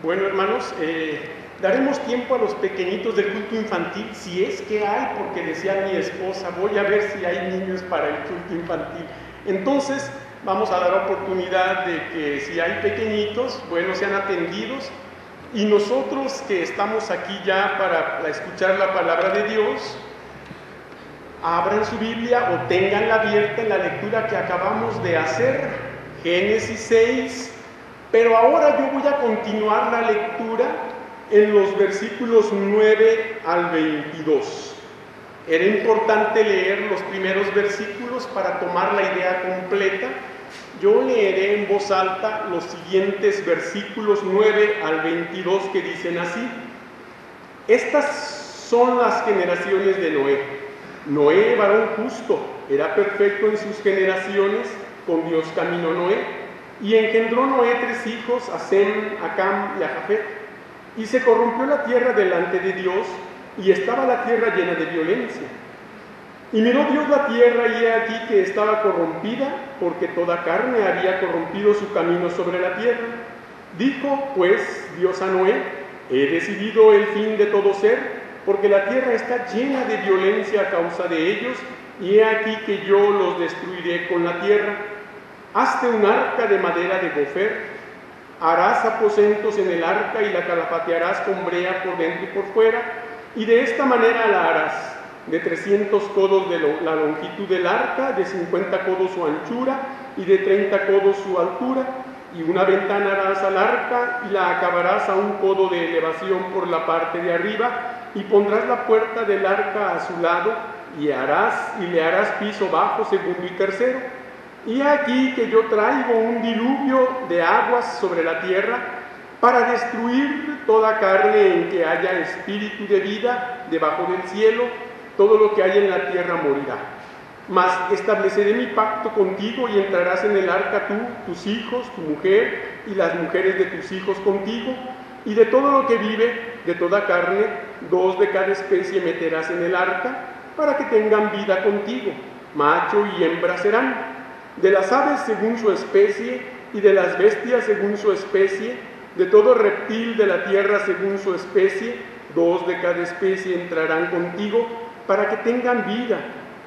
Bueno, hermanos, daremos tiempo a los pequeñitos del culto infantil, si es que hay, porque decía mi esposa, voy a ver si hay niños para el culto infantil. Entonces, vamos a dar oportunidad de que si hay pequeñitos, bueno, sean atendidos. Y nosotros que estamos aquí ya para escuchar la palabra de Dios, abran su Biblia o ténganla abierta en la lectura que acabamos de hacer, Génesis 6. Pero ahora yo voy a continuar la lectura en los versículos 9 al 22. Era importante leer los primeros versículos para tomar la idea completa. Yo leeré en voz alta los siguientes versículos 9 al 22 que dicen así. Estas son las generaciones de Noé. Noé, varón justo, era perfecto en sus generaciones, con Dios caminó Noé. Y engendró Noé 3 hijos, a Sem, a Cam y a Jafet. Y se corrompió la tierra delante de Dios, y estaba la tierra llena de violencia. Y miró Dios la tierra, y he aquí que estaba corrompida, porque toda carne había corrompido su camino sobre la tierra. Dijo, pues, Dios a Noé, he decidido el fin de todo ser, porque la tierra está llena de violencia a causa de ellos, y he aquí que yo los destruiré con la tierra. Hazte un arca de madera de gofer, harás aposentos en el arca y la calafatearás con brea por dentro y por fuera, y de esta manera la harás, de 300 codos de la longitud del arca, de 50 codos su anchura y de 30 codos su altura, y una ventana harás al arca y la acabarás a 1 codo de elevación por la parte de arriba, y pondrás la puerta del arca a su lado, y le harás piso bajo, segundo y tercero. Y aquí que yo traigo un diluvio de aguas sobre la tierra para destruir toda carne en que haya espíritu de vida debajo del cielo, todo lo que haya en la tierra morirá. Mas estableceré mi pacto contigo y entrarás en el arca tú, tus hijos, tu mujer y las mujeres de tus hijos contigo, y de todo lo que vive, de toda carne, 2 de cada especie meterás en el arca para que tengan vida contigo, macho y hembra serán. De las aves según su especie, y de las bestias según su especie, de todo reptil de la tierra según su especie, 2 de cada especie entrarán contigo, para que tengan vida.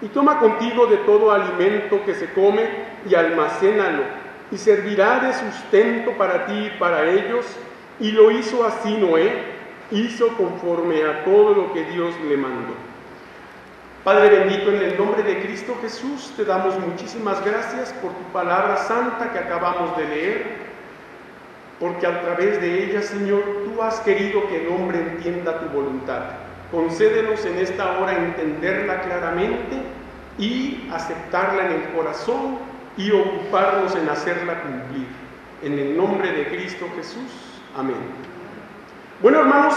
Y toma contigo de todo alimento que se come, y almacénalo, y servirá de sustento para ti y para ellos. Y lo hizo así Noé, hizo conforme a todo lo que Dios le mandó. Padre bendito, en el nombre de Cristo Jesús, te damos muchísimas gracias por tu palabra santa que acabamos de leer, porque a través de ella, Señor, tú has querido que el hombre entienda tu voluntad. Concédenos en esta hora entenderla claramente y aceptarla en el corazón y ocuparnos en hacerla cumplir. En el nombre de Cristo Jesús. Amén. Bueno, hermanos,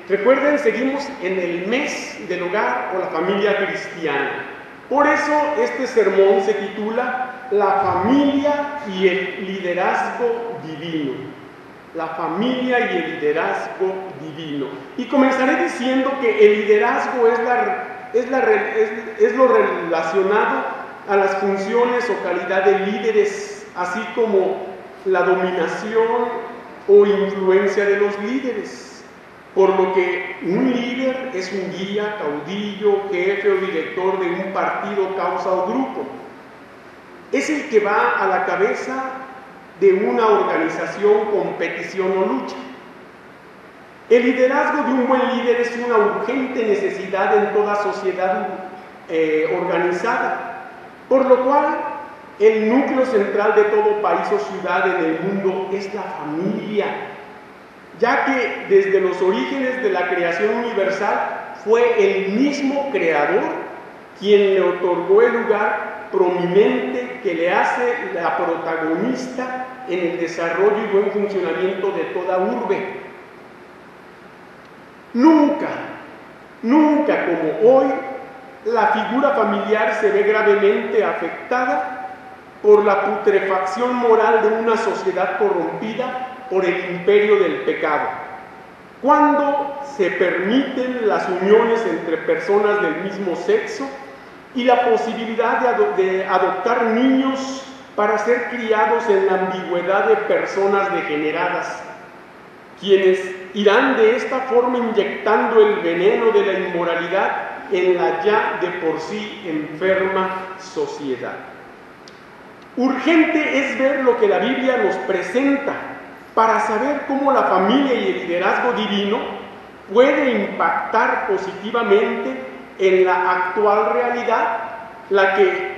recuerden, seguimos en el mes del hogar o la familia cristiana. Por eso este sermón se titula La familia y el liderazgo divino. La familia y el liderazgo divino. Y comenzaré diciendo que el liderazgo es lo relacionado a las funciones o calidad de líderes, así como la dominación o influencia de los líderes. Por lo que un líder es un guía, caudillo, jefe o director de un partido, causa o grupo. Es el que va a la cabeza de una organización, competición o lucha. El liderazgo de un buen líder es una urgente necesidad en toda sociedad organizada, por lo cual el núcleo central de todo país o ciudad en el mundo es la familia, ya que desde los orígenes de la creación universal fue el mismo creador quien le otorgó el lugar prominente que le hace la protagonista en el desarrollo y buen funcionamiento de toda urbe. Nunca como hoy, la figura familiar se ve gravemente afectada por la putrefacción moral de una sociedad corrompida por el imperio del pecado. Cuando se permiten las uniones entre personas del mismo sexo y la posibilidad de adoptar niños para ser criados en la ambigüedad de personas degeneradas. quienes irán de esta forma inyectando el veneno de la inmoralidad en la ya de por sí enferma sociedad. Urgente es ver lo que la Biblia nos presenta para saber cómo la familia y el liderazgo divino puede impactar positivamente en la actual realidad, la que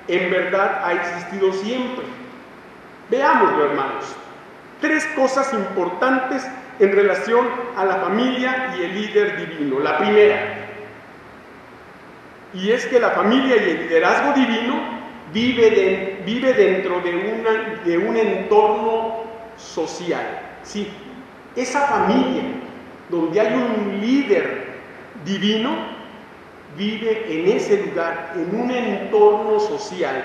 en verdad ha existido siempre. Veámoslo, hermanos. 3 cosas importantes en relación a la familia y el líder divino. La primera, y es que la familia y el liderazgo divino vive dentro de un entorno social. Sí, esa familia donde hay un líder divino vive en ese lugar, en un entorno social.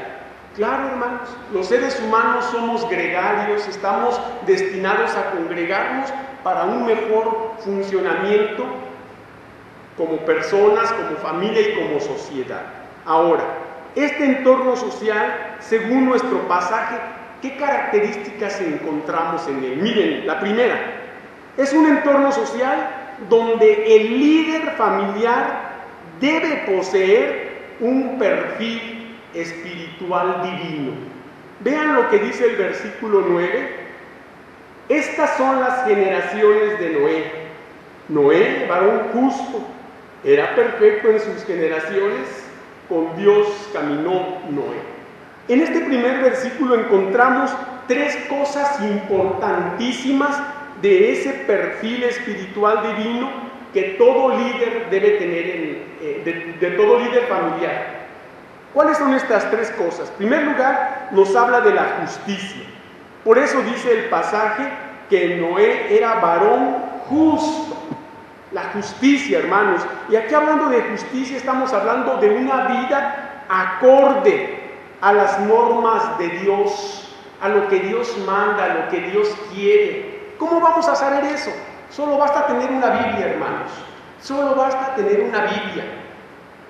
Claro, hermanos, los seres humanos somos gregarios, estamos destinados a congregarnos para un mejor funcionamiento como personas, como familia y como sociedad. Ahora, este entorno social, según nuestro pasaje, ¿qué características encontramos en él? Miren, la primera, es un entorno social donde el líder familiar debe poseer un perfil espiritual divino. Vean lo que dice el versículo 9. Estas son las generaciones de Noé. Noé, varón justo, era perfecto en sus generaciones, con Dios caminó Noé. En este primer versículo encontramos 3 cosas importantísimas de ese perfil espiritual divino que todo líder debe tener, de todo líder familiar. ¿Cuáles son estas 3 cosas? En primer lugar, nos habla de la justicia. Por eso dice el pasaje que Noé era varón justo. La justicia, hermanos. Y aquí hablando de justicia, estamos hablando de una vida acorde a las normas de Dios, a lo que Dios manda, a lo que Dios quiere. ¿Cómo vamos a saber eso? Solo basta tener una Biblia, hermanos. Solo basta tener una Biblia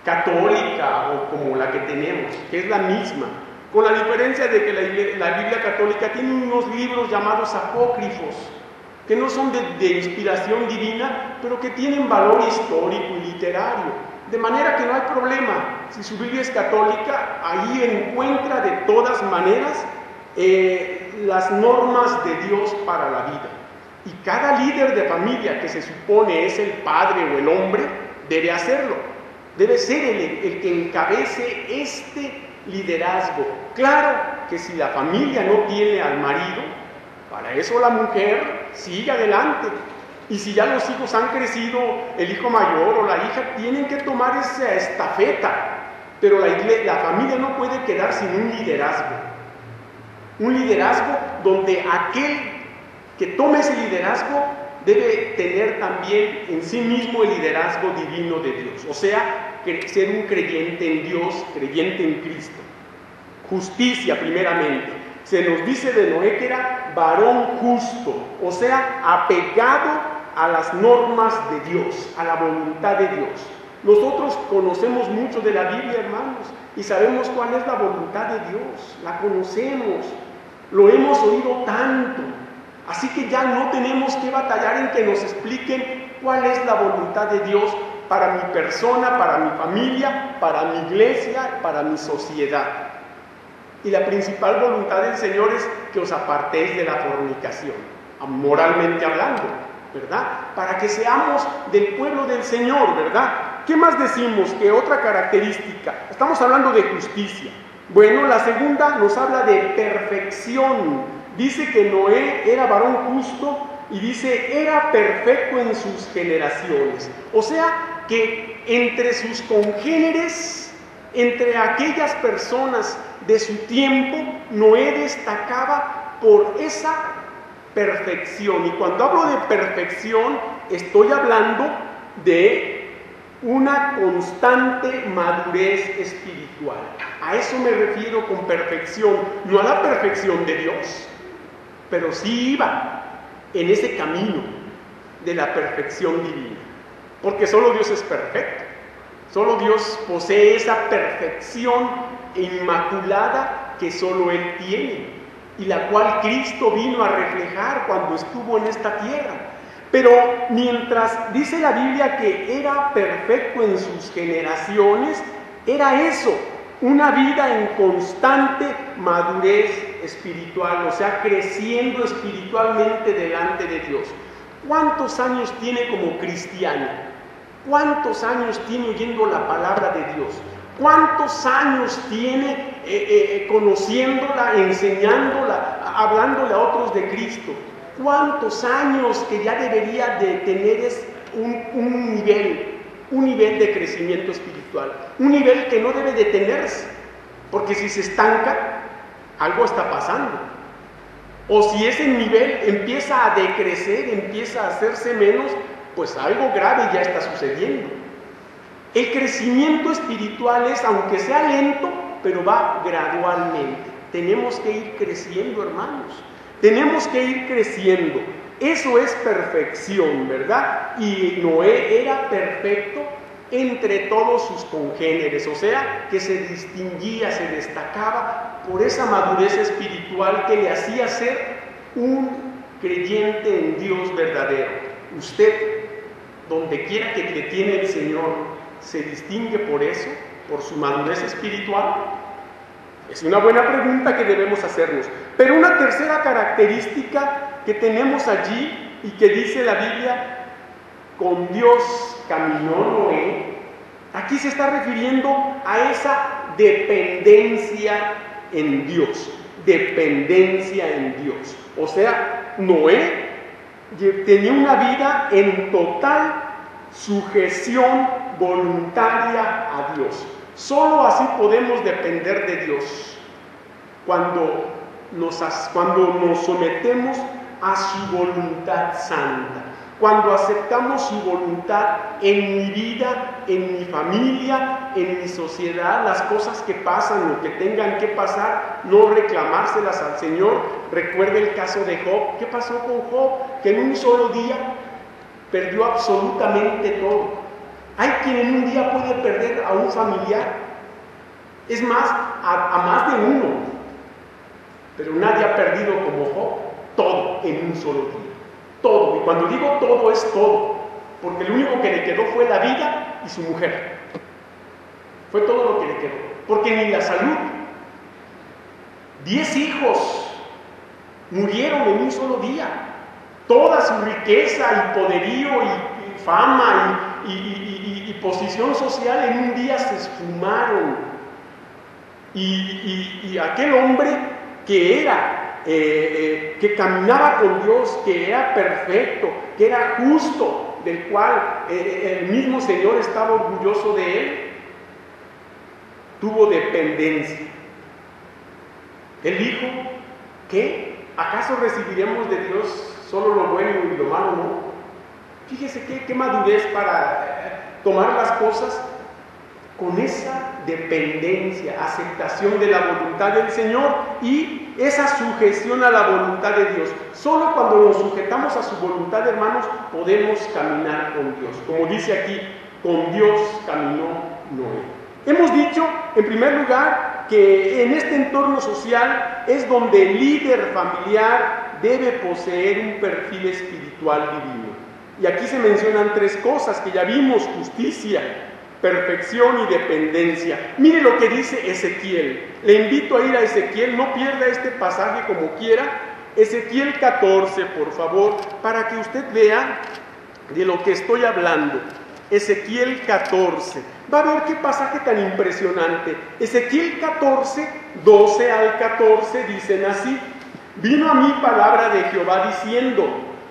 católica o como la que tenemos, que es la misma, con la diferencia de que la Biblia católica tiene unos libros llamados apócrifos, que no son de inspiración divina, pero que tienen valor histórico y literario, de manera que no hay problema. Si su Biblia es católica, ahí encuentra de todas maneras las normas de Dios para la vida. Y cada líder de familia que se supone es el padre o el hombre, debe hacerlo. Debe ser el que encabece este liderazgo. Claro que si la familia no tiene al marido, para eso la mujer sigue adelante. Y si ya los hijos han crecido, el hijo mayor o la hija tienen que tomar esa estafeta. Pero la familia no puede quedar sin un liderazgo. Un liderazgo donde aquel que tome ese liderazgo debe tener también en sí mismo el liderazgo divino de Dios. O sea, ser un creyente en Dios, creyente en Cristo. Justicia, primeramente. Se nos dice de Noé que era varón justo, o sea, apegado a las normas de Dios, a la voluntad de Dios. Nosotros conocemos mucho de la Biblia, hermanos, y sabemos cuál es la voluntad de Dios. La conocemos, lo hemos oído tanto. Así que ya no tenemos que batallar en que nos expliquen cuál es la voluntad de Dios para mi persona, para mi familia, para mi iglesia, para mi sociedad. Y la principal voluntad del Señor es que os apartéis de la fornicación, moralmente hablando, ¿verdad? Para que seamos del pueblo del Señor, ¿verdad? ¿Qué más decimos? ¿Qué otra característica? Estamos hablando de justicia. Bueno, la segunda nos habla de perfección. Dice que Noé era varón justo y dice, era perfecto en sus generaciones. O sea, que entre sus congéneres, entre aquellas personas de su tiempo, Noé destacaba por esa perfección. Y cuando hablo de perfección, estoy hablando de una constante madurez espiritual. A eso me refiero con perfección, no a la perfección de Dios, pero sí iba en ese camino de la perfección divina, porque solo Dios es perfecto, solo Dios posee esa perfección inmaculada que solo Él tiene, y la cual Cristo vino a reflejar cuando estuvo en esta tierra. Pero mientras dice la Biblia que era perfecto en sus generaciones, era eso, una vida en constante madurez espiritual, o sea, creciendo espiritualmente delante de Dios. ¿Cuántos años tiene como cristiano? ¿Cuántos años tiene oyendo la palabra de Dios? ¿Cuántos años tiene conociéndola, enseñándola, hablándole a otros de Cristo? ¿Cuántos años que ya debería de tener un nivel de crecimiento espiritual? Un nivel que no debe detenerse, porque si se estanca, algo está pasando. O si ese nivel empieza a decrecer, empieza a hacerse menos, pues algo grave ya está sucediendo. El crecimiento espiritual es, aunque sea lento, pero va gradualmente. Tenemos que ir creciendo, hermanos. Tenemos que ir creciendo. Eso es perfección, ¿verdad? Y Noé era perfecto entre todos sus congéneres, o sea, que se distinguía, se destacaba por esa madurez espiritual que le hacía ser un creyente en Dios verdadero. Usted, donde quiera que le tiene el Señor, ¿se distingue por eso? ¿Por su madurez espiritual? Es una buena pregunta que debemos hacernos. Pero una tercera característica que tenemos allí y que dice la Biblia, con Dios caminó Noé, aquí se está refiriendo a esa dependencia en Dios. Dependencia en Dios. O sea, Noé tenía una vida en total sujeción voluntaria a Dios. Solo así podemos depender de Dios, cuando nos sometemos a su voluntad santa, cuando aceptamos su voluntad en mi vida, en mi familia, en mi sociedad, las cosas que pasan, lo que tengan que pasar, no reclamárselas al Señor. Recuerda el caso de Job. ¿Qué pasó con Job? Que en un solo día perdió absolutamente todo. Hay quien en un día puede perder a un familiar, es más, a más de uno, pero nadie ha perdido como Job todo en un solo día, todo. Y cuando digo todo, es todo, porque lo único que le quedó fue la vida y su mujer, fue todo lo que le quedó, porque ni la salud, 10 hijos murieron en un solo día, toda su riqueza y poderío y fama y posición social en un día se esfumaron. Y aquel hombre que era, que caminaba con Dios, que era perfecto, que era justo, del cual el mismo Señor estaba orgulloso de él, tuvo dependencia. Él dijo, ¿qué? ¿Acaso recibiremos de Dios solo lo bueno y lo malo no? Fíjese qué madurez para tomar las cosas con esa dependencia, aceptación de la voluntad del Señor y esa sujeción a la voluntad de Dios. Solo cuando nos sujetamos a su voluntad, hermanos, podemos caminar con Dios. Como dice aquí, con Dios caminó Noé. Hemos dicho, en primer lugar, que en este entorno social es donde el líder familiar debe poseer un perfil espiritual divino. Y aquí se mencionan 3 cosas que ya vimos: justicia, perfección y dependencia. Mire lo que dice Ezequiel. Le invito a ir a Ezequiel, no pierda este pasaje como quiera. Ezequiel 14, por favor, para que usted vea de lo que estoy hablando. Ezequiel 14. Va a ver qué pasaje tan impresionante. Ezequiel 14, 12 al 14 dicen así: vino a mí palabra de Jehová diciendo,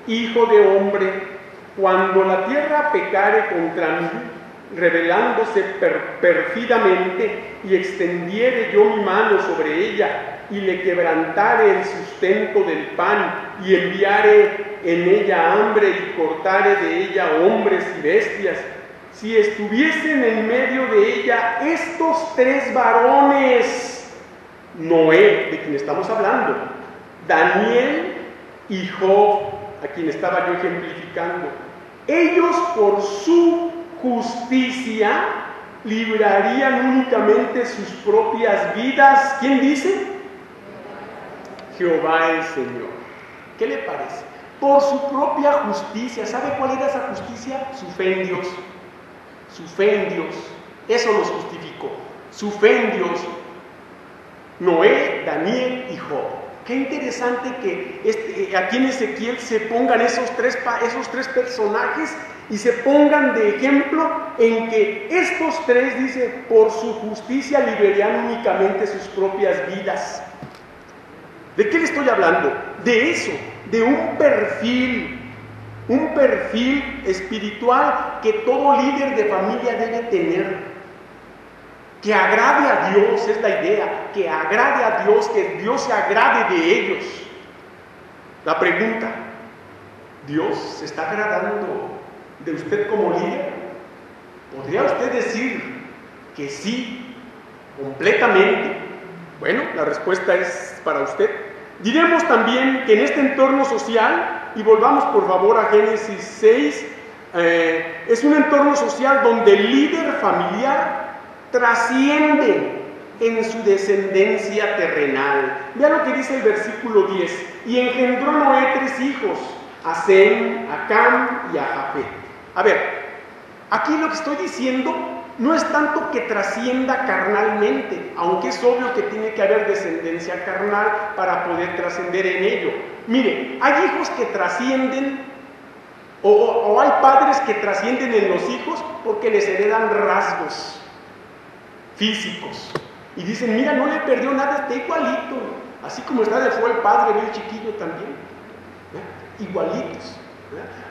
hijo de hombre, cuando la tierra pecare contra mí, rebelándose perfidamente, y extendiere yo mi mano sobre ella, y le quebrantare el sustento del pan, y enviare en ella hambre, y cortare de ella hombres y bestias, si estuviesen en medio de ella estos 3 varones, Noé, de quien estamos hablando, Daniel y Job, a quien estaba yo ejemplificando, ellos por su justicia librarían únicamente sus propias vidas. ¿Quién dice? Jehová el Señor. ¿Qué le parece? por su propia justicia. ¿Sabe cuál era esa justicia? Su fe en Dios. Su fe en Dios. Eso los justificó. Su fe en Dios. Noé, Daniel y Job. Qué interesante que aquí en Ezequiel se pongan esos tres personajes y se pongan de ejemplo en que estos tres, dice, por su justicia liberarían únicamente sus propias vidas. ¿De qué le estoy hablando? De eso, de un perfil espiritual que todo líder de familia debe tener. Que agrade a Dios, es la idea, que agrade a Dios, que Dios se agrade de ellos. La pregunta, ¿Dios se está agradando de usted como líder? ¿Podría usted decir que sí, completamente? Bueno, la respuesta es para usted. Diremos también que en este entorno social, y volvamos por favor a Génesis 6, es un entorno social donde el líder familiar trasciende en su descendencia terrenal. Vea lo que dice el versículo 10. Y engendró Noé 3 hijos, a Sem, a Cam y a Jafet. A ver, aquí lo que estoy diciendo no es tanto que trascienda carnalmente, aunque es obvio que tiene que haber descendencia carnal para poder trascender en ello. Mire, hay hijos que trascienden, o hay padres que trascienden en los hijos porque les heredan rasgos físicos. Y dicen, mira, no le perdió nada, está igualito. Así como está de fue el padre, ve el chiquillo también. Igualitos.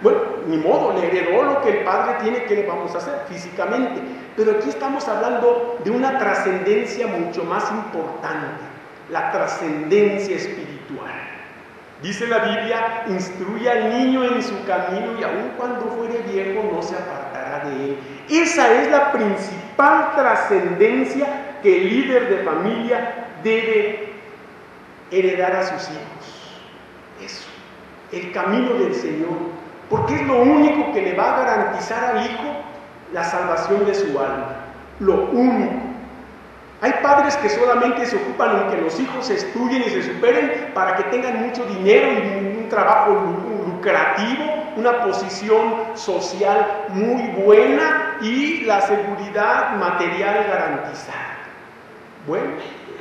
Bueno, ni modo, le heredó lo que el padre tiene, ¿qué le vamos a hacer físicamente? Pero aquí estamos hablando de una trascendencia mucho más importante, la trascendencia espiritual. Dice la Biblia, instruye al niño en su camino y aun cuando fuere viejo no se apartará de él. Esa es la principal trascendencia que el líder de familia debe heredar a sus hijos. Eso, el camino del Señor, porque es lo único que le va a garantizar al hijo la salvación de su alma. Lo único. Hay padres que solamente se ocupan en que los hijos estudien y se superen para que tengan mucho dinero y un trabajo lucrativo, una posición social muy buena y la seguridad material garantizada. Bueno,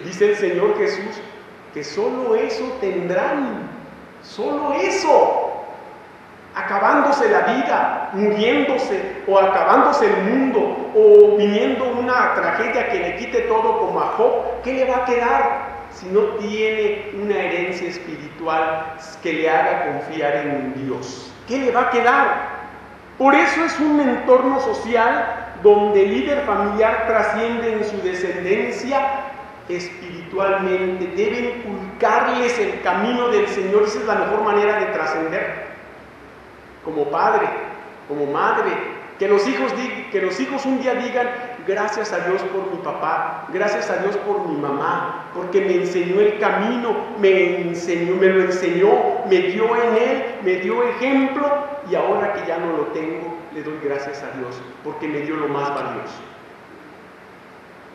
dice el Señor Jesús que solo eso tendrán, solo eso. Acabándose la vida, muriéndose, o acabándose el mundo, o viniendo una tragedia que le quite todo como a Job, ¿qué le va a quedar si no tiene una herencia espiritual que le haga confiar en Dios? ¿Qué le va a quedar? Por eso es un entorno social donde el líder familiar trasciende en su descendencia espiritualmente. Debe inculcarles el camino del Señor. Esa es la mejor manera de trascender. Como padre, como madre, que los hijos un día digan, gracias a Dios por mi papá, gracias a Dios por mi mamá, porque me enseñó el camino, me lo enseñó, me dio en él, me dio ejemplo, y ahora que ya no lo tengo, le doy gracias a Dios, porque me dio lo más valioso.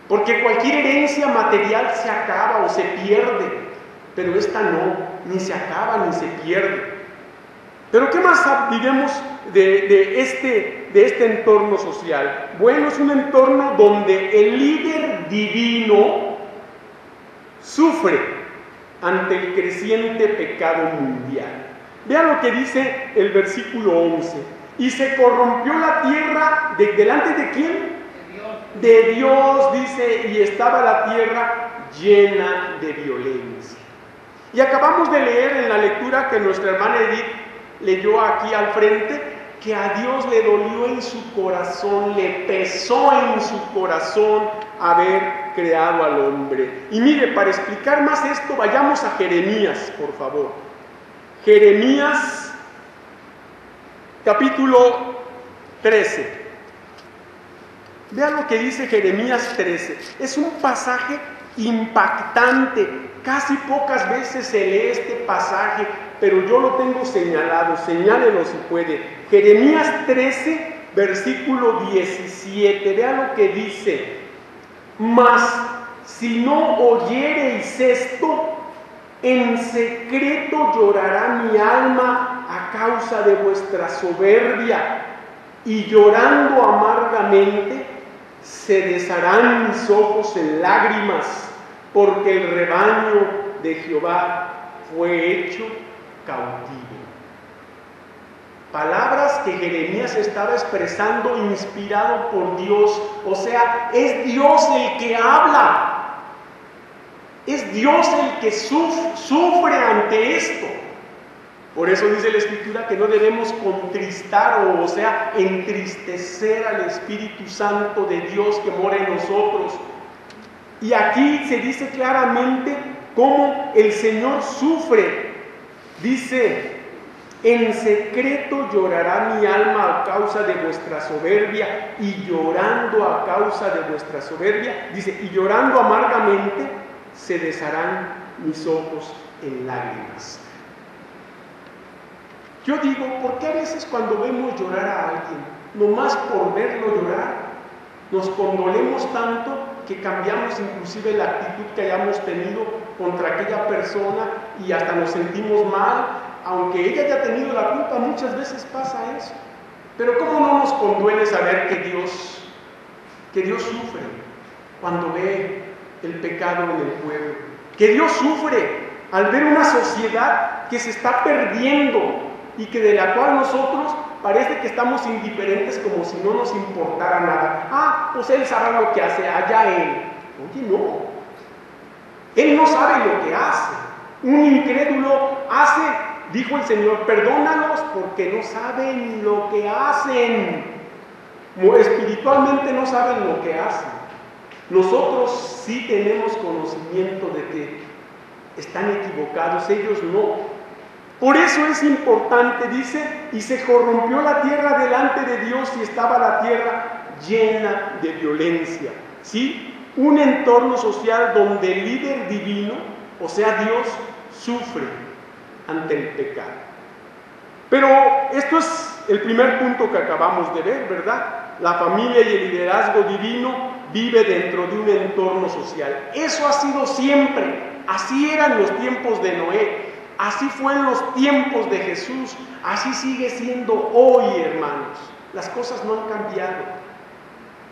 Porque cualquier herencia material se acaba o se pierde, pero esta no, ni se acaba ni se pierde. Pero ¿qué más diremos de este entorno social? Bueno, es un entorno donde el líder divino sufre ante el creciente pecado mundial. Vean lo que dice el versículo 11. Y se corrompió la tierra, ¿delante de quién? De Dios, dice, y estaba la tierra llena de violencia. Y acabamos de leer en la lectura que nuestra hermana Edith leyó aquí al frente, que a Dios le dolió en su corazón, le pesó en su corazón haber creado al hombre. Y mire, para explicar más esto, vayamos a Jeremías, por favor. Jeremías, capítulo 13. Vean lo que dice Jeremías 13. Es un pasaje impactante. Casi pocas veces se lee este pasaje, pero yo lo tengo señalado. Señálelo si puede. Jeremías 13, versículo 17. Vean lo que dice. Mas si no oyereis esto, en secreto llorará mi alma a causa de vuestra soberbia, y llorando amargamente se desharán mis ojos en lágrimas, porque el rebaño de Jehová fue hecho cautivo. Palabras que Jeremías estaba expresando inspirado por Dios. O sea, es Dios el que habla. Es Dios el que sufre ante esto. Por eso dice la Escritura que no debemos contristar, o sea, entristecer al Espíritu Santo de Dios que mora en nosotros. Y aquí se dice claramente cómo el Señor sufre. Dice: en secreto llorará mi alma a causa de vuestra soberbia, y llorando a causa de vuestra soberbia, dice, y llorando amargamente se desharán mis ojos en lágrimas. Yo digo, ¿por qué a veces cuando vemos llorar a alguien, nomás por verlo llorar, nos condolemos tanto que cambiamos inclusive la actitud que hayamos tenido contra aquella persona y hasta nos sentimos mal, aunque ella haya tenido la culpa? Muchas veces pasa eso. Pero ¿cómo no nos conduele saber que Dios sufre cuando ve el pecado en el pueblo? Que Dios sufre al ver una sociedad que se está perdiendo y que de la cual nosotros parece que estamos indiferentes, como si no nos importara nada. Pues Él sabe lo que hace, allá Él. Oye, no. Él no sabe lo que hace. Un incrédulo hace, dijo el Señor, perdónalos porque no saben lo que hacen. Espiritualmente no saben lo que hacen. Nosotros sí tenemos conocimiento de que están equivocados, ellos no. Por eso es importante, dice, y se corrompió la tierra delante de Dios y estaba la tierra llena de violencia. ¿Sí? Un entorno social donde el líder divino, o sea Dios, sufre ante el pecado. Pero esto es el primer punto que acabamos de ver, ¿verdad? La familia y el liderazgo divino vive dentro de un entorno social. Eso ha sido siempre. Así eran los tiempos de Noé. Así fue en los tiempos de Jesús, así sigue siendo hoy, hermanos. Las cosas no han cambiado.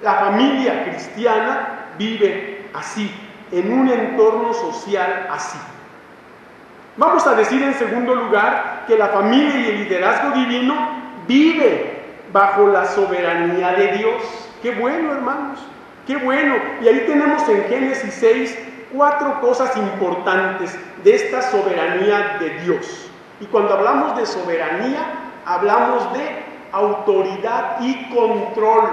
La familia cristiana vive así, en un entorno social así. Vamos a decir en segundo lugar que la familia y el liderazgo divino vive bajo la soberanía de Dios. ¡Qué bueno, hermanos! ¡Qué bueno! Y ahí tenemos en Génesis 6 4 cosas importantes de esta soberanía de Dios. Y cuando hablamos de soberanía, hablamos de autoridad y control,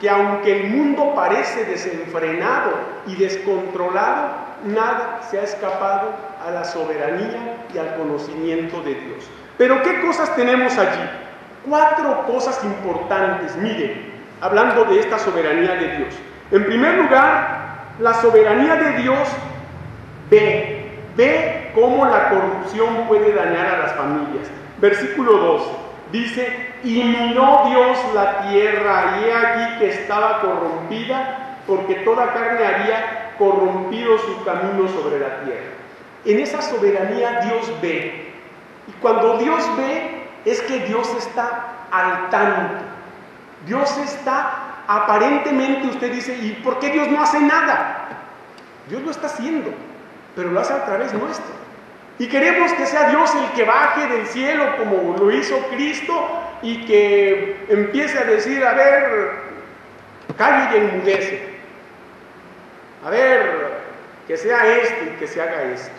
que aunque el mundo parece desenfrenado y descontrolado, nada se ha escapado a la soberanía y al conocimiento de Dios. Pero ¿qué cosas tenemos allí? 4 cosas importantes, miren, hablando de esta soberanía de Dios. En primer lugar, la soberanía de Dios ve cómo la corrupción puede dañar a las familias. Versículo 2 dice: y miró Dios la tierra, y he aquí que estaba corrompida, porque toda carne había corrompido su camino sobre la tierra. En esa soberanía Dios ve. Y cuando Dios ve, es que Dios está al tanto. Dios está, aparentemente usted dice, ¿y por qué Dios no hace nada? Dios lo está haciendo, pero lo hace a través nuestro. Y queremos que sea Dios el que baje del cielo como lo hizo Cristo y que empiece a decir, a ver, calle y enmudece. A ver, que sea esto y que se haga esto.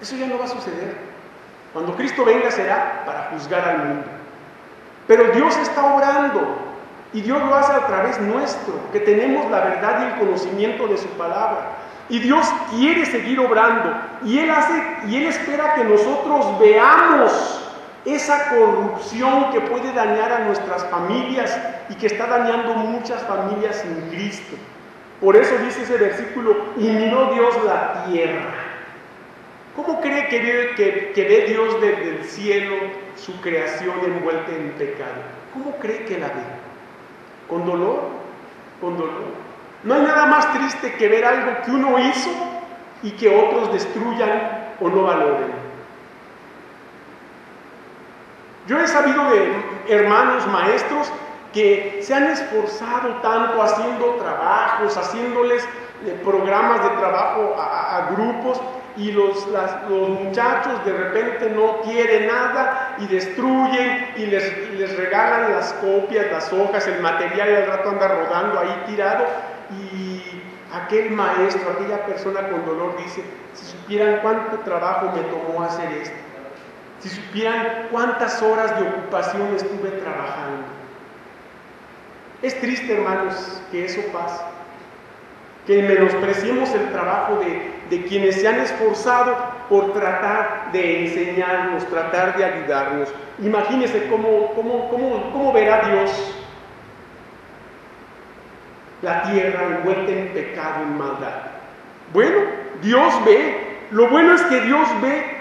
Eso ya no va a suceder. Cuando Cristo venga será para juzgar al mundo. Pero Dios está obrando y Dios lo hace a través nuestro, que tenemos la verdad y el conocimiento de su palabra. Y Dios quiere seguir obrando y Él espera que nosotros veamos esa corrupción que puede dañar a nuestras familias y que está dañando muchas familias sin Cristo. Por eso dice ese versículo: y miró Dios la tierra. ¿Cómo cree que ve Dios desde el cielo su creación envuelta en pecado? ¿Cómo cree que la ve? ¿Con dolor? ¿Con dolor? No hay nada más triste que ver algo que uno hizo y que otros destruyan o no valoren. Yo he sabido de hermanos, maestros, que se han esforzado tanto haciendo trabajos, haciéndoles programas de trabajo a grupos, y los muchachos de repente no quieren nada y destruyen y les regalan las copias, las hojas, el material, y al rato anda rodando ahí tirado, y aquel maestro, aquella persona con dolor dice: si supieran cuánto trabajo me tomó hacer esto, si supieran cuántas horas de ocupación estuve trabajando. Es triste, hermanos, que eso pase, que menospreciemos el trabajo de quienes se han esforzado por tratar de enseñarnos, tratar de ayudarnos. Imagínense cómo verá Dios la tierra envuelta en pecado, en maldad. Bueno, Dios ve. Lo bueno es que Dios ve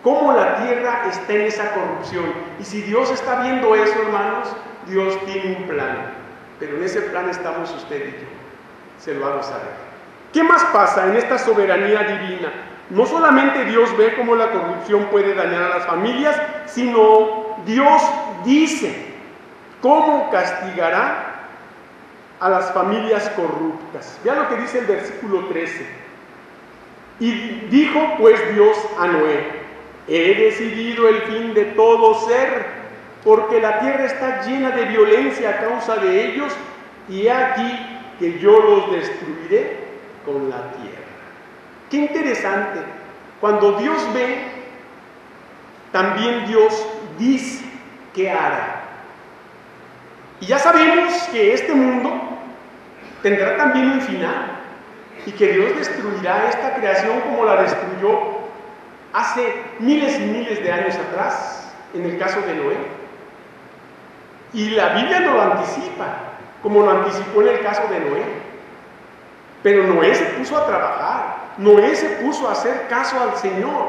cómo la tierra está en esa corrupción. Y si Dios está viendo eso, hermanos, Dios tiene un plan. Pero en ese plan estamos usted y yo. Se lo hago saber. ¿Qué más pasa en esta soberanía divina? No solamente Dios ve cómo la corrupción puede dañar a las familias, sino Dios dice cómo castigará a las familias corruptas. Vean lo que dice el versículo 13. Y dijo pues Dios a Noé: he decidido el fin de todo ser, porque la tierra está llena de violencia a causa de ellos, y he aquí que yo los destruiré con la tierra. Qué interesante. Cuando Dios ve, también Dios dice qué hará. Y ya sabemos que este mundo tendrá también un final, y que Dios destruirá esta creación como la destruyó hace miles y miles de años atrás, en el caso de Noé. Y la Biblia no lo anticipa, como lo anticipó en el caso de Noé. Pero Noé se puso a trabajar, Noé se puso a hacer caso al Señor.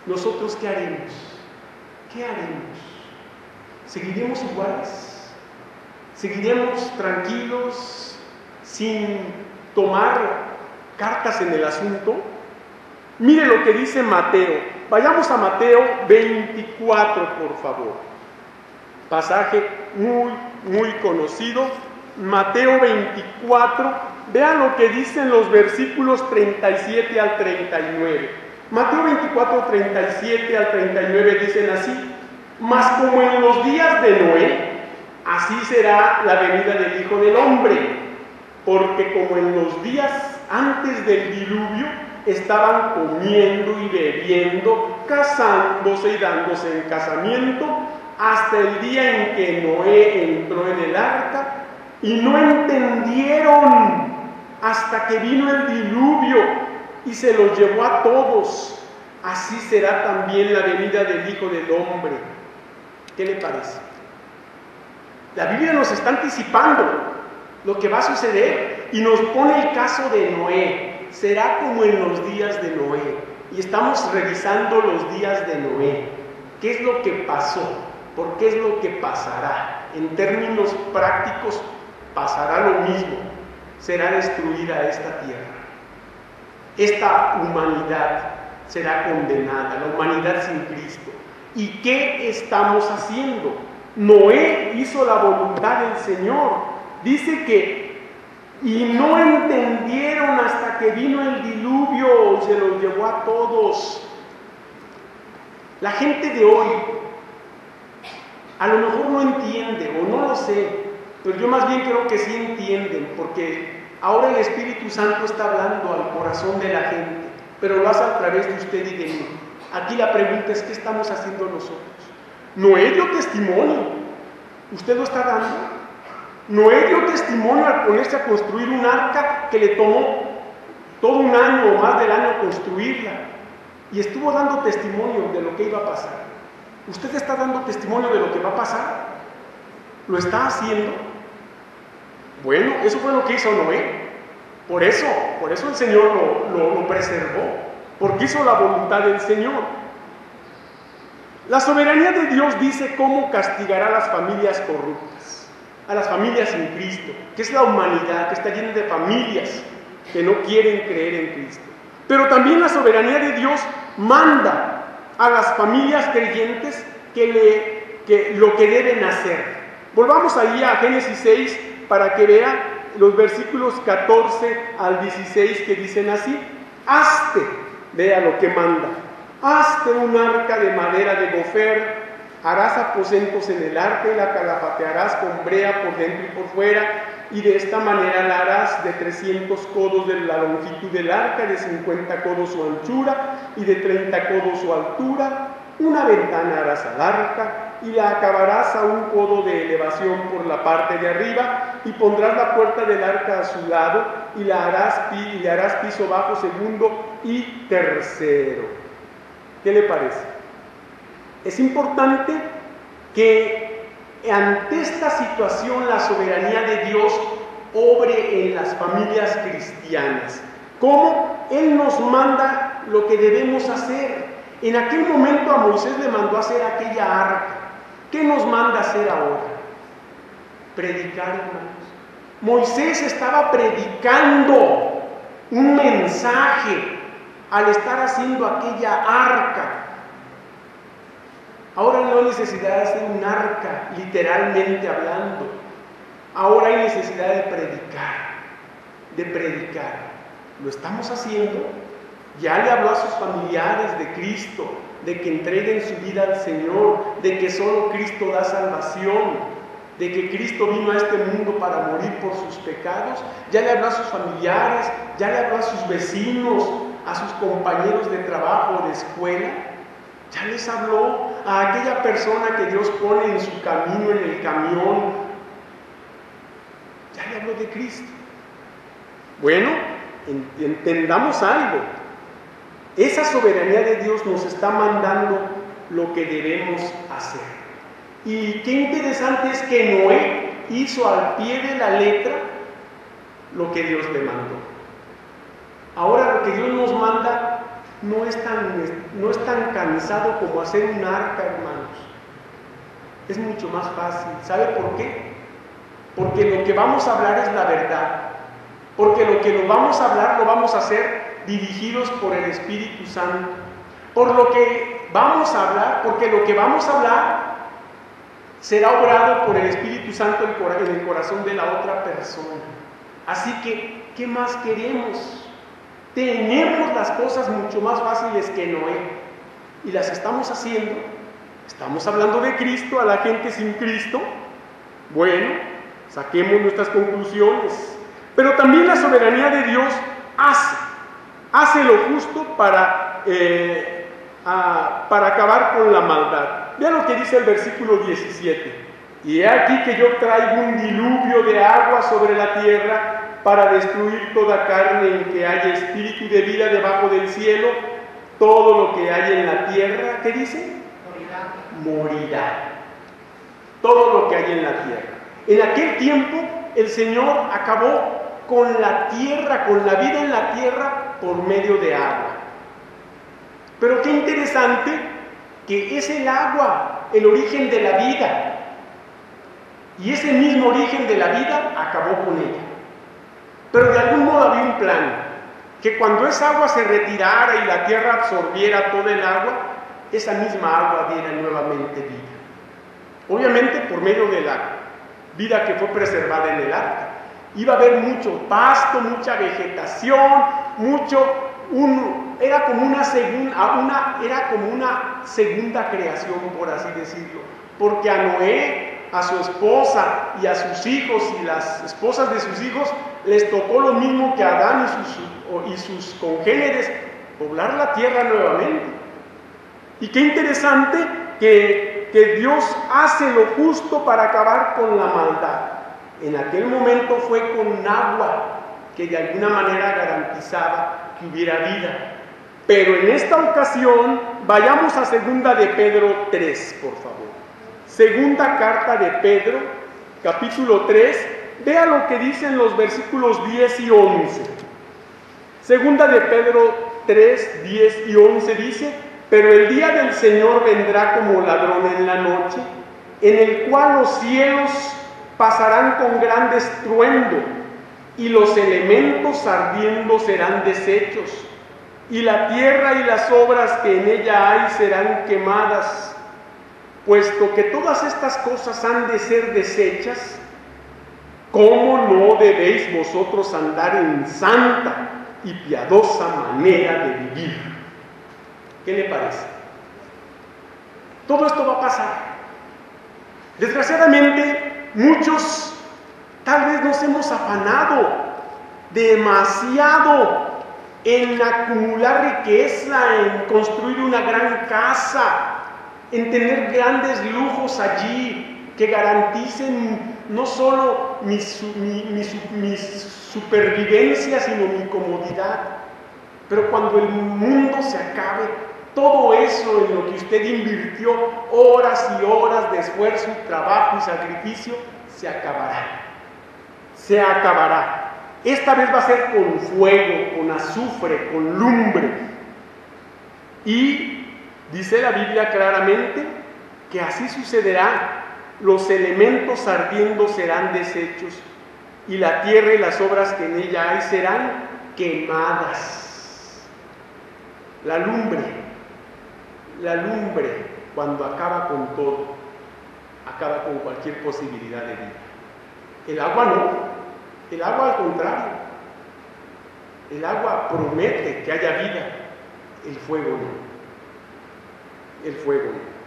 ¿Nosotros qué haremos? ¿Qué haremos? ¿Seguiremos iguales? ¿Seguiremos tranquilos, sin tomar cartas en el asunto? Mire lo que dice Mateo. Vayamos a Mateo 24, por favor. Pasaje muy conocido. Mateo 24, vean lo que dicen los versículos 37 al 39. Mateo 24, 37 al 39 dicen así: mas como en los días de Noé, así será la venida del Hijo del Hombre, porque como en los días antes del diluvio estaban comiendo y bebiendo, casándose y dándose en casamiento, hasta el día en que Noé entró en el arca, y no entendieron hasta que vino el diluvio y se los llevó a todos. Así será también la venida del Hijo del Hombre. ¿Qué le parece? La Biblia nos está anticipando lo que va a suceder y nos pone el caso de Noé. Será como en los días de Noé. Y estamos revisando los días de Noé. ¿Qué es lo que pasó? ¿Por qué es lo que pasará? En términos prácticos, pasará lo mismo. Será destruida esta tierra. Esta humanidad será condenada, la humanidad sin Cristo. ¿Y qué estamos haciendo? Noé hizo la voluntad del Señor. Dice que y no entendieron hasta que vino el diluvio, se los llevó a todos. La gente de hoy a lo mejor no entiende, o no lo sé, pero yo más bien creo que sí entienden, porque ahora el Espíritu Santo está hablando al corazón de la gente, pero lo hace a través de usted y de mí. Aquí la pregunta es: ¿qué estamos haciendo nosotros? Noé dio testimonio, ¿usted lo está dando? Noé dio testimonio al ponerse a construir un arca que le tomó todo un año o más del año construirla, y estuvo dando testimonio de lo que iba a pasar. ¿Usted está dando testimonio de lo que va a pasar? ¿Lo está haciendo? Bueno, eso fue lo que hizo Noé. Por eso el Señor lo preservó, porque hizo la voluntad del Señor. La soberanía de Dios dice cómo castigará a las familias corruptas, a las familias sin Cristo, que es la humanidad, que está llena de familias que no quieren creer en Cristo. Pero también la soberanía de Dios manda a las familias creyentes que lo que deben hacer. Volvamos ahí a Génesis 6 para que vean los versículos 14 al 16 que dicen así: hazte, vea lo que manda, hazte un arca de madera de gofer, harás aposentos en el arca y la calafatearás con brea por dentro y por fuera, y de esta manera la harás de 300 codos de la longitud del arca, de 50 codos su anchura y de 30 codos su altura. Una ventana harás al arca y la acabarás a 1 codo de elevación por la parte de arriba, y pondrás la puerta del arca a su lado y le harás piso bajo, segundo y tercero. ¿Qué le parece? Es importante que ante esta situación la soberanía de Dios obre en las familias cristianas. ¿Cómo? Él nos manda lo que debemos hacer. En aquel momento a Moisés le mandó hacer aquella arca. ¿Qué nos manda hacer ahora? Predicar, hermanos. Moisés estaba predicando un mensaje al estar haciendo aquella arca. Ahora no hay necesidad de hacer un arca, literalmente hablando. Ahora hay necesidad de predicar. ¿Lo estamos haciendo? Ya le habló a sus familiares de Cristo, de que entreguen su vida al Señor, de que solo Cristo da salvación, de que Cristo vino a este mundo para morir por sus pecados. Ya le habló a sus familiares, ya le habló a sus vecinos, a sus compañeros de trabajo o de escuela. Ya les habló a aquella persona que Dios pone en su camino, en el camión. Ya le habló de Cristo. Bueno, entendamos algo. Esa soberanía de Dios nos está mandando lo que debemos hacer. Y qué interesante es que Noé hizo al pie de la letra lo que Dios le mandó. Ahora lo que Dios nos manda no es tan cansado como hacer un arca, hermanos. Es mucho más fácil. ¿Sabe por qué? Porque lo que vamos a hablar es la verdad. Porque lo que nos vamos a hablar lo vamos a hacer dirigidos por el Espíritu Santo. Por lo que vamos a hablar, porque lo que vamos a hablar será obrado por el Espíritu Santo en el corazón de la otra persona. Así que, ¿qué más queremos? Tenemos las cosas mucho más fáciles que Noé y las estamos haciendo. Estamos hablando de Cristo a la gente sin Cristo. Bueno, saquemos nuestras conclusiones. Pero también la soberanía de Dios hace lo justo para acabar con la maldad. Vean lo que dice el versículo 17. Y he aquí que yo traigo un diluvio de agua sobre la tierra para destruir toda carne en que haya espíritu de vida debajo del cielo. Todo lo que hay en la tierra, ¿qué dice? Morirá. Todo lo que hay en la tierra. En aquel tiempo el Señor acabó con la tierra, con la vida en la tierra por medio de agua. Pero qué interesante que es el agua el origen de la vida, y ese mismo origen de la vida acabó con ella. Pero de algún modo había un plan, que cuando esa agua se retirara y la tierra absorbiera todo el agua, esa misma agua diera nuevamente vida. Obviamente por medio de la vida que fue preservada en el arca. Iba a haber mucho pasto, mucha vegetación, era como una segunda creación, por así decirlo, porque a Noé, a su esposa y a sus hijos y las esposas de sus hijos les tocó lo mismo que a Adán y sus congéneres, poblar la tierra nuevamente. Y qué interesante que Dios hace lo justo para acabar con la maldad. En aquel momento fue con agua que de alguna manera garantizaba que hubiera vida. Pero en esta ocasión, vayamos a 2 de Pedro 3, por favor. Segunda carta de Pedro, capítulo 3, vea lo que dicen los versículos 10 y 11. Segunda de Pedro 3, 10 y 11 dice: pero el día del Señor vendrá como ladrón en la noche, en el cual los cielos pasarán con gran estruendo, y los elementos ardiendo serán deshechos, y la tierra y las obras que en ella hay serán quemadas. Puesto que todas estas cosas han de ser deshechas, ¿cómo no debéis vosotros andar en santa y piadosa manera de vivir? ¿Qué le parece? Todo esto va a pasar. Desgraciadamente, muchos tal vez nos hemos afanado demasiado en acumular riqueza, en construir una gran casa, en tener grandes lujos allí que garanticen no solo mi supervivencia, sino mi comodidad. Pero cuando el mundo se acabe, todo eso en lo que usted invirtió horas y horas de esfuerzo, trabajo y sacrificio, se acabará. Se acabará. Esta vez va a ser con fuego, con azufre, con lumbre. Y dice la Biblia claramente que así sucederá. Los elementos ardiendo serán deshechos y la tierra y las obras que en ella hay serán quemadas. La lumbre, cuando acaba con todo, acaba con cualquier posibilidad de vida. El agua no, el agua al contrario. El agua promete que haya vida, el fuego no. El fuego no.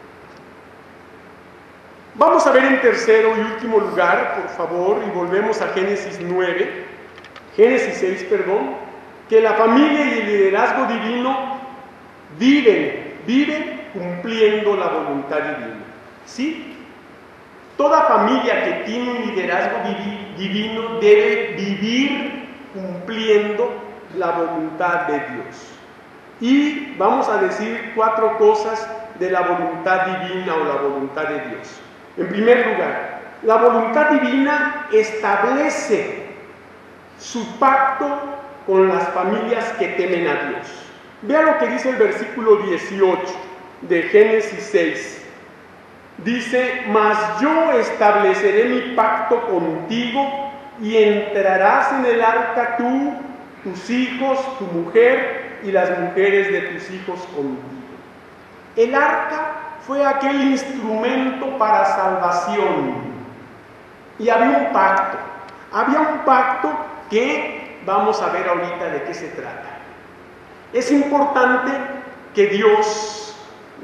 Vamos a ver en tercero y último lugar, por favor, y volvemos a Génesis 6, que la familia y el liderazgo divino viven cumpliendo la voluntad divina. ¿Sí? Toda familia que tiene un liderazgo divino debe vivir cumpliendo la voluntad de Dios. Y vamos a decir 4 cosas de la voluntad divina o la voluntad de Dios. En primer lugar, la voluntad divina establece su pacto con las familias que temen a Dios. Vea lo que dice el versículo 18 de Génesis 6. Dice: mas yo estableceré mi pacto contigo y entrarás en el arca tú, tus hijos, tu mujer y las mujeres de tus hijos contigo. El arca fue aquel instrumento para salvación. Y había un pacto que vamos a ver ahorita de qué se trata. Es importante que Dios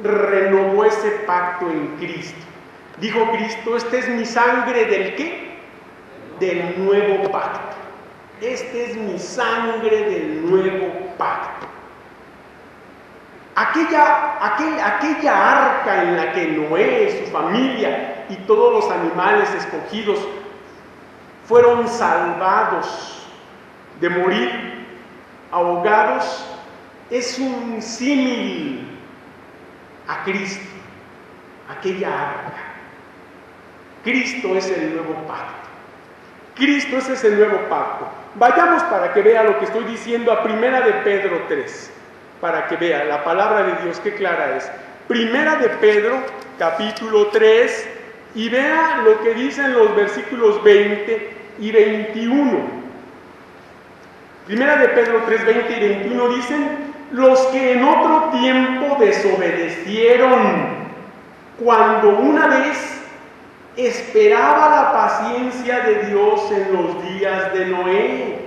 renovó ese pacto en Cristo. Dijo Cristo: esta es mi sangre ¿del qué? Del nuevo pacto. Esta es mi sangre del nuevo pacto. Aquella arca en la que Noé, su familia y todos los animales escogidos fueron salvados de morir ahogados, es un símil a Cristo, aquella arca. Cristo es el nuevo pacto. Cristo es ese nuevo pacto. Vayamos para que vea lo que estoy diciendo a 1 de Pedro 3. Para que vea la palabra de Dios, qué clara es. 1 de Pedro, capítulo 3, y vea lo que dicen los versículos 20 y 21. 1 de Pedro 3, 20 y 21 dicen: los que en otro tiempo desobedecieron, cuando una vez esperaba la paciencia de Dios en los días de Noé,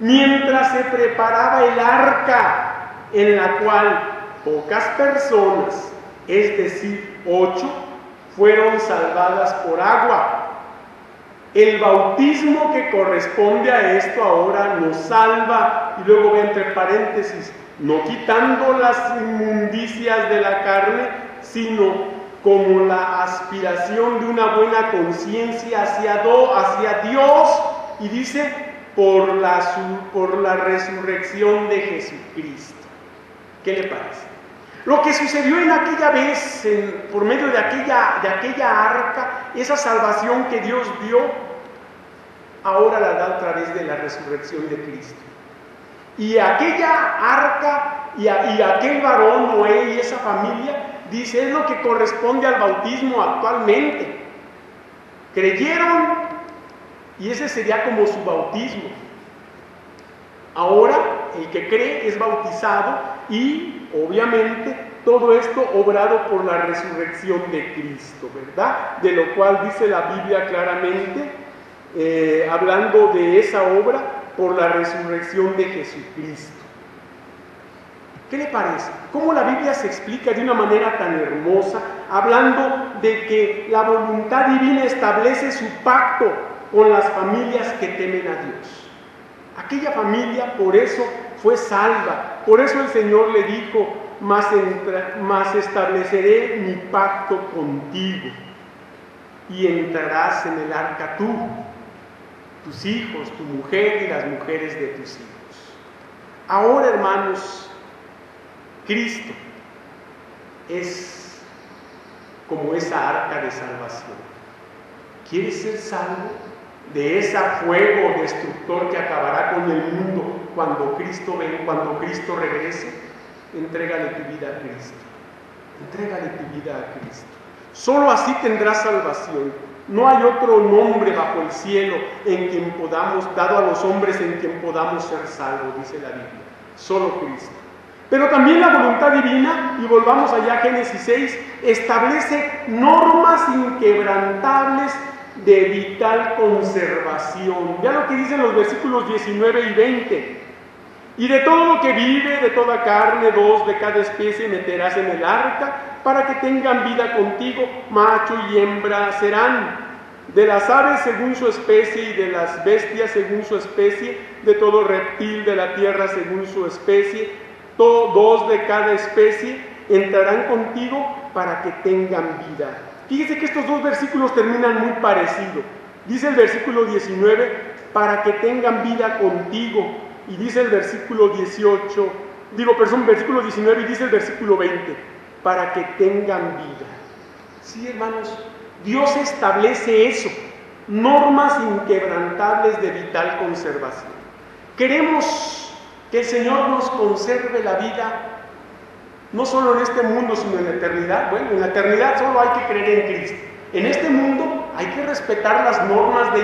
mientras se preparaba el arca, en la cual pocas personas, es decir, 8, fueron salvadas por agua. El bautismo que corresponde a esto ahora nos salva, y luego ve entre paréntesis, no quitando las inmundicias de la carne, sino como la aspiración de una buena conciencia hacia Dios, y dice, por la resurrección de Jesucristo. ¿Qué le parece? Lo que sucedió en aquella vez, por medio de aquella arca, esa salvación que Dios dio, ahora la da a través de la resurrección de Cristo. Y aquella arca y aquel varón, Noé y esa familia, dice, es lo que corresponde al bautismo actualmente. Creyeron y ese sería como su bautismo. Ahora el que cree es bautizado y obviamente todo esto obrado por la resurrección de Cristo, ¿verdad? De lo cual dice la Biblia claramente, hablando de esa obra, por la resurrección de Jesucristo. ¿Qué le parece? ¿Cómo la Biblia se explica de una manera tan hermosa, hablando de que la voluntad divina establece su pacto con las familias que temen a Dios? Aquella familia por eso fue salva, por eso el Señor le dijo, mas estableceré mi pacto contigo y entrarás en el arca tú, tus hijos, tu mujer y las mujeres de tus hijos. Ahora, hermanos, Cristo es como esa arca de salvación. ¿Quieres ser salvo de ese fuego destructor que acabará con el mundo cuando Cristo regrese? Entrégale tu vida a Cristo. Entrégale tu vida a Cristo. Solo así tendrás salvación. No hay otro nombre bajo el cielo en quien dado a los hombres en quien podamos ser salvos, dice la Biblia. Solo Cristo. Pero también la voluntad divina, y volvamos allá a Génesis 6, establece normas inquebrantables de vital conservación. Vean lo que dicen los versículos 19 y 20. Y de todo lo que vive, de toda carne, 2 de cada especie meterás en el arca, para que tengan vida contigo, macho y hembra serán. De las aves según su especie, y de las bestias según su especie, de todo reptil de la tierra según su especie, 2 de cada especie entrarán contigo para que tengan vida. Fíjese que estos 2 versículos terminan muy parecidos. Dice el versículo 19, para que tengan vida contigo. Y dice el versículo 19 y dice el versículo 20, para que tengan vida. Sí, hermanos, Dios establece eso, normas inquebrantables de vital conservación. Queremos que el Señor nos conserve la vida, no solo en este mundo, sino en la eternidad. Bueno, en la eternidad solo hay que creer en Cristo. En este mundo hay que respetar las normas de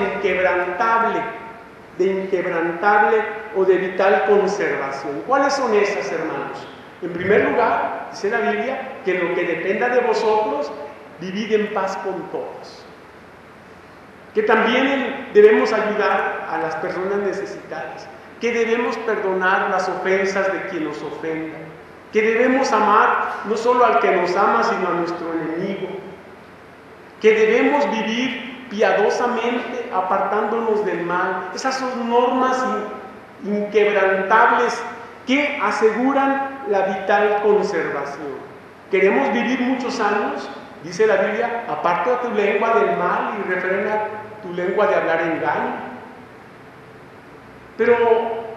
inquebrantable o de vital conservación. ¿Cuáles son esas, hermanos? En primer lugar, dice la Biblia, que en lo que dependa de vosotros, vivid en paz con todos. Que también debemos ayudar a las personas necesitadas, que debemos perdonar las ofensas de quien nos ofenda, que debemos amar no solo al que nos ama, sino a nuestro enemigo, que debemos vivir piadosamente apartándonos del mal. Esas son normas inquebrantables que aseguran la vital conservación. Queremos vivir muchos años, dice la Biblia, aparta tu lengua del mal y refrena tu lengua de hablar engaño. Pero,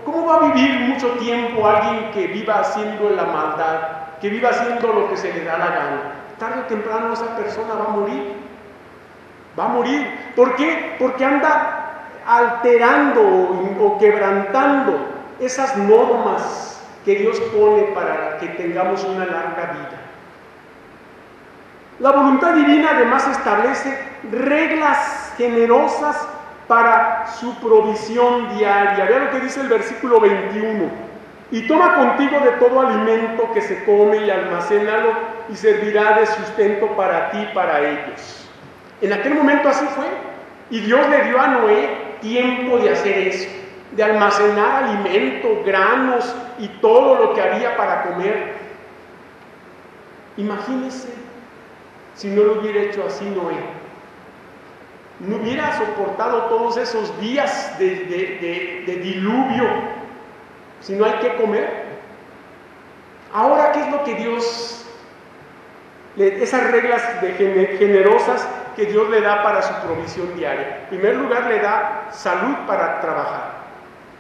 ¿cómo va a vivir mucho tiempo alguien que viva haciendo la maldad, que viva haciendo lo que se le da la gana? Tarde o temprano esa persona va a morir. Va a morir. ¿Por qué? Porque anda alterando o quebrantando esas normas que Dios pone para que tengamos una larga vida. La voluntad divina además establece reglas generosas para su provisión diaria. Vea lo que dice el versículo 21. Y toma contigo de todo alimento que se come y almacénalo y servirá de sustento para ti y para ellos. En aquel momento así fue. Y Dios le dio a Noé tiempo de hacer eso, de almacenar alimento, granos y todo lo que había para comer. Imagínese si no lo hubiera hecho así Noé. No hubiera soportado todos esos días de diluvio si no hay que comer. Ahora, ¿qué es lo que Dios, esas reglas generosas que Dios le da para su provisión diaria? En primer lugar, le da salud para trabajar.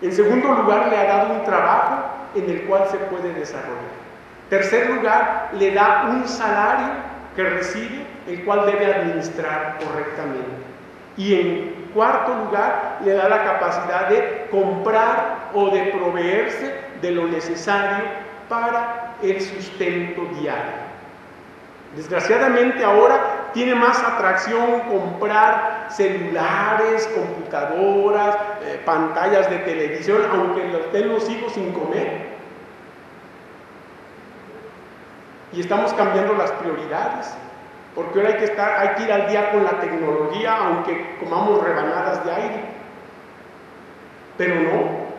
En segundo lugar, le ha dado un trabajo en el cual se puede desarrollar. En tercer lugar, le da un salario que recibe, el cual debe administrar correctamente. Y en cuarto lugar, le da la capacidad de comprar o de proveerse de lo necesario para el sustento diario. Desgraciadamente ahora tiene más atracción comprar celulares, computadoras, pantallas de televisión, aunque estén los hijos sin comer. Y estamos cambiando las prioridades, porque ahora hay que ir al día con la tecnología, aunque comamos rebanadas de aire. Pero no.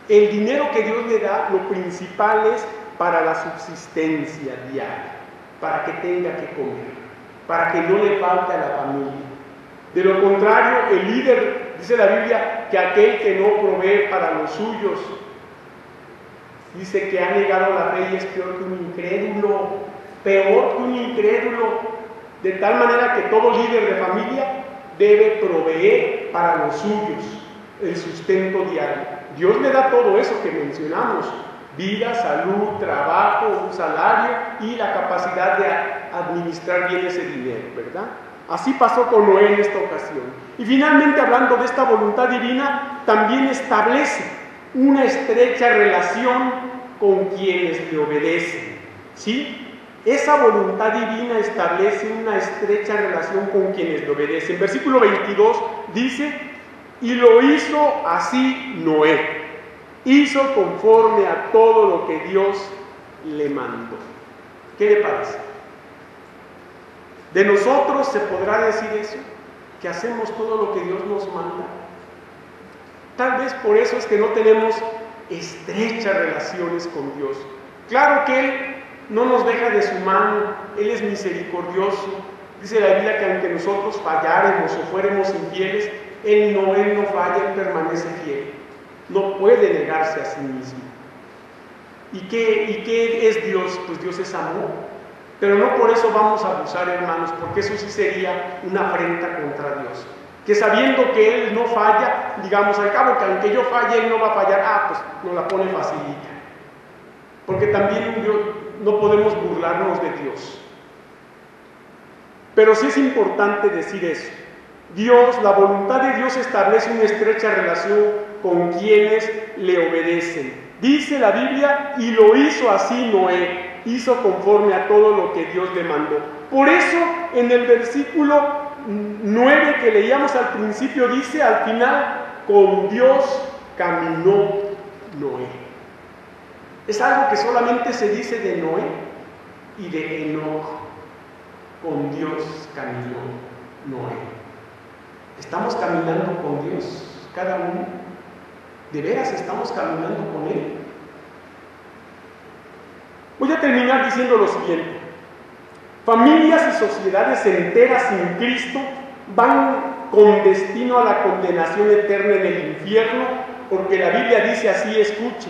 El dinero que Dios le da, lo principal es para la subsistencia diaria, para que tenga que comer, para que no le falte a la familia. De lo contrario, el líder, dice la Biblia, que aquel que no provee para los suyos, dice que ha negado la fe y es peor que un incrédulo, peor que un incrédulo, de tal manera que todo líder de familia debe proveer para los suyos el sustento diario. Dios le da todo eso que mencionamos: vida, salud, trabajo, un salario y la capacidad de administrar bien ese dinero, ¿verdad? Así pasó con Noé en esta ocasión. Y finalmente, hablando de esta voluntad divina, también establece una estrecha relación con quienes le obedecen, ¿sí? Esa voluntad divina establece una estrecha relación con quienes le obedecen. Versículo 22 dice: y lo hizo así Noé, hizo conforme a todo lo que Dios le mandó. ¿Qué le parece? ¿De nosotros se podrá decir eso? ¿Que hacemos todo lo que Dios nos manda? Tal vez por eso es que no tenemos estrechas relaciones con Dios. Claro que Él no nos deja de su mano, Él es misericordioso. Dice la Biblia que aunque nosotros falláramos o fuéramos infieles, Él no falla, Él permanece fiel. No puede negarse a sí mismo. ¿Y qué es Dios? Pues Dios es amor. Pero no por eso vamos a abusar, hermanos, porque eso sí sería una afrenta contra Dios. Que sabiendo que Él no falla, digamos al cabo que aunque yo falle, Él no va a fallar, pues nos la pone facilita. Porque también no podemos burlarnos de Dios. Pero sí es importante decir eso. La voluntad de Dios establece una estrecha relación con quienes le obedecen. Dice la Biblia, y lo hizo así Noé, hizo conforme a todo lo que Dios le mandó. Por eso, en el versículo 9 que leíamos al principio, dice al final, con Dios caminó Noé. Es algo que solamente se dice de Noé y de Enoc. Con Dios caminó Noé. ¿Estamos caminando con Dios cada uno? ¿De veras estamos caminando con Él? Voy a terminar diciendo lo siguiente. Familias y sociedades enteras sin Cristo van con destino a la condenación eterna en el infierno, porque la Biblia dice así, escuche,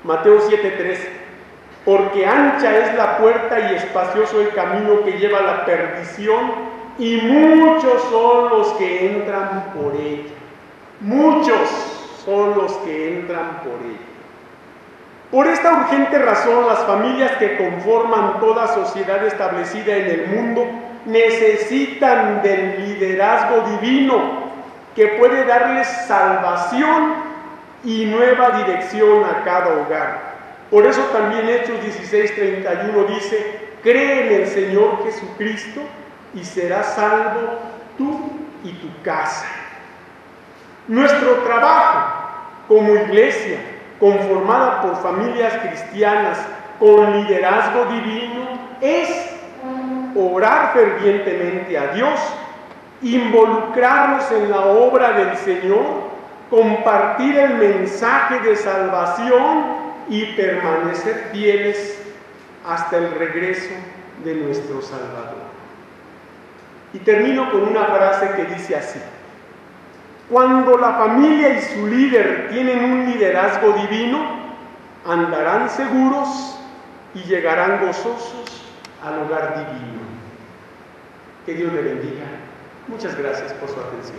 Mateo 7:3, porque ancha es la puerta y espacioso el camino que lleva a la perdición, y muchos son los que entran por ella. Muchos son los que entran por ella. Por esta urgente razón, las familias que conforman toda sociedad establecida en el mundo necesitan del liderazgo divino que puede darles salvación y nueva dirección a cada hogar. Por eso también Hechos 16:31 dice: cree en el Señor Jesucristo y serás salvo tú y tu casa. Nuestro trabajo como iglesia, conformada por familias cristianas con liderazgo divino, es orar fervientemente a Dios, involucrarnos en la obra del Señor, compartir el mensaje de salvación y permanecer fieles hasta el regreso de nuestro Salvador. Y termino con una frase que dice así: cuando la familia y su líder tienen un liderazgo divino, andarán seguros y llegarán gozosos al hogar divino. Que Dios le bendiga. Muchas gracias por su atención.